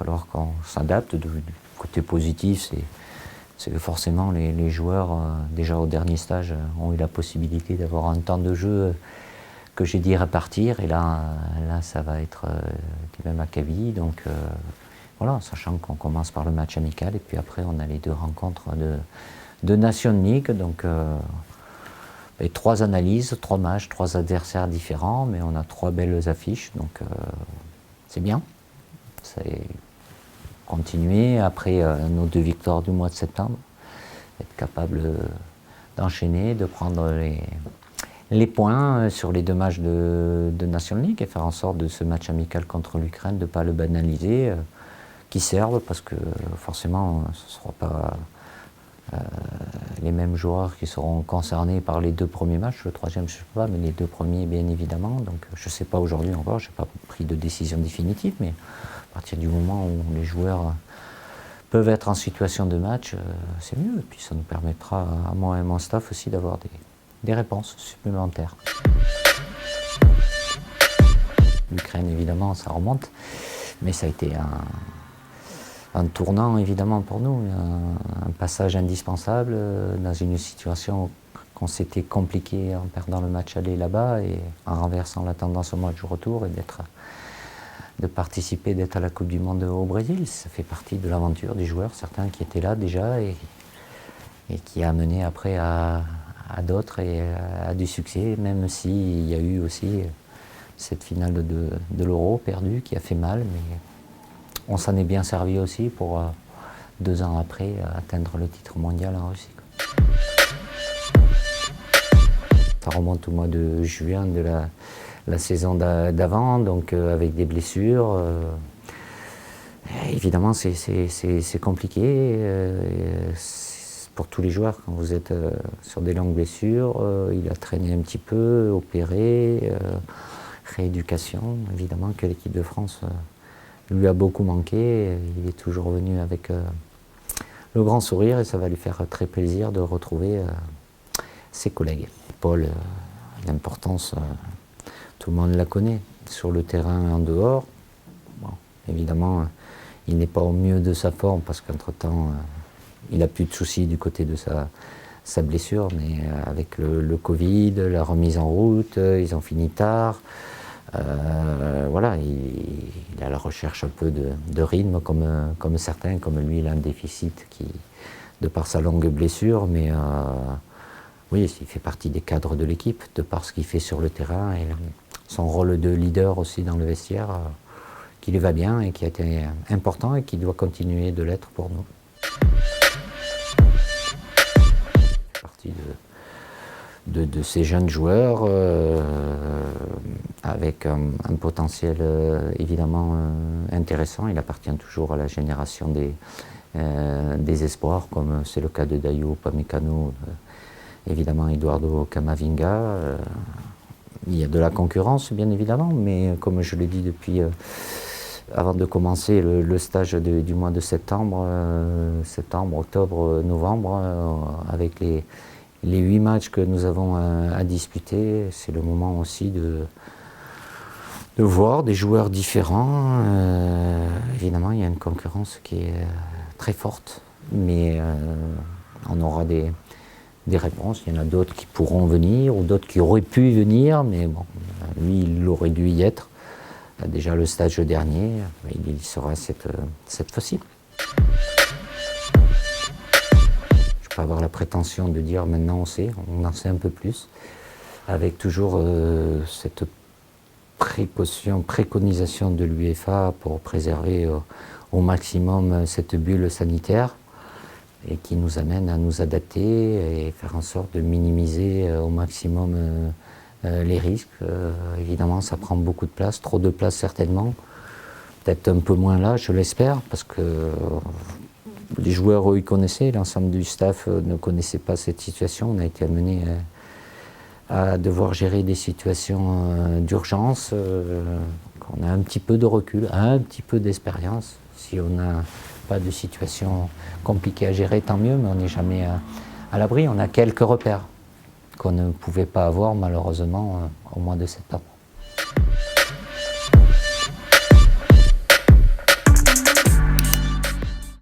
falloir qu'on s'adapte. Du côté positif, c'est que forcément les joueurs, déjà au dernier stage, ont eu la possibilité d'avoir un temps de jeu que j'ai dit répartir. Et là ça va être du même acabit. Donc voilà, sachant qu'on commence par le match amical et puis après on a les 2 rencontres de Nation League. Donc et 3 analyses, 3 matchs, 3 adversaires différents, mais on a 3 belles affiches, donc c'est bien. C'est continuer après nos 2 victoires du mois de septembre, être capable d'enchaîner, de prendre les points sur les 2 matchs de Nation League et faire en sorte de ce match amical contre l'Ukraine de ne pas le banaliser, qui servent parce que forcément ce ne sera pas les mêmes joueurs qui seront concernés par les 2 premiers matchs, le 3e je ne sais pas, mais les 2 premiers bien évidemment. Donc je ne sais pas aujourd'hui encore, je n'ai pas pris de décision définitive, mais à partir du moment où les joueurs peuvent être en situation de match, c'est mieux. Et puis ça nous permettra à moi et mon staff aussi d'avoir des réponses supplémentaires. L'Ukraine évidemment ça remonte, mais ça a été un tournant évidemment pour nous, un passage indispensable dans une situation qu'on s'était compliquée en perdant le match aller là-bas et en renversant la tendance au match du retour et de participer, d'être à la Coupe du Monde au Brésil. Ça fait partie de l'aventure des joueurs, certains qui étaient là déjà et qui a amené après à d'autres et à du succès, même s'il y a eu aussi cette finale de l'Euro perdue qui a fait mal, mais on s'en est bien servi aussi pour 2 ans après atteindre le titre mondial en Russie. Ça remonte au mois de juin de la saison d'avant, donc avec des blessures. Évidemment, c'est compliqué pour tous les joueurs quand vous êtes sur des longues blessures. Il a traîné un petit peu, opéré, rééducation. Évidemment que l'équipe de France lui a beaucoup manqué. Il est toujours venu avec le grand sourire et ça va lui faire très plaisir de retrouver ses collègues. Paul, l'importance, tout le monde la connaît, sur le terrain et en dehors. Bon, évidemment, il n'est pas au mieux de sa forme parce qu'entre-temps, il n'a plus de soucis du côté de sa blessure, mais avec le Covid, la remise en route, ils ont fini tard. Voilà, il est à la recherche un peu de rythme comme certains, comme lui il a un déficit de par sa longue blessure, mais oui, il fait partie des cadres de l'équipe, de par ce qu'il fait sur le terrain et son rôle de leader aussi dans le vestiaire, qui lui va bien et qui a été important et qui doit continuer de l'être pour nous. Partie de ces jeunes joueurs avec un potentiel évidemment intéressant. Il appartient toujours à la génération des espoirs, comme c'est le cas de Dayo Upamecano, évidemment Eduardo Camavinga. Il y a de la concurrence bien évidemment, mais comme je l'ai dit depuis avant de commencer le stage du mois de septembre, octobre, novembre, avec les 8 matchs que nous avons à disputer, c'est le moment aussi de voir des joueurs différents. Évidemment, il y a une concurrence qui est très forte, mais on aura des réponses. Il y en a d'autres qui pourront venir ou d'autres qui auraient pu venir, mais bon, lui, il aurait dû y être. Déjà le stage dernier, il y sera cette fois-ci. Pas avoir la prétention de dire maintenant on sait, on en sait un peu plus, avec toujours cette préconisation de l'UEFA pour préserver au maximum cette bulle sanitaire et qui nous amène à nous adapter et faire en sorte de minimiser au maximum les risques. Évidemment ça prend beaucoup de place, trop de place certainement, peut-être un peu moins là je l'espère, parce que les joueurs, eux, ils connaissaient, l'ensemble du staff ne connaissait pas cette situation. On a été amené à devoir gérer des situations d'urgence. On a un petit peu de recul, un petit peu d'expérience. Si on n'a pas de situation compliquée à gérer, tant mieux, mais on n'est jamais à l'abri. On a quelques repères qu'on ne pouvait pas avoir malheureusement au mois de septembre.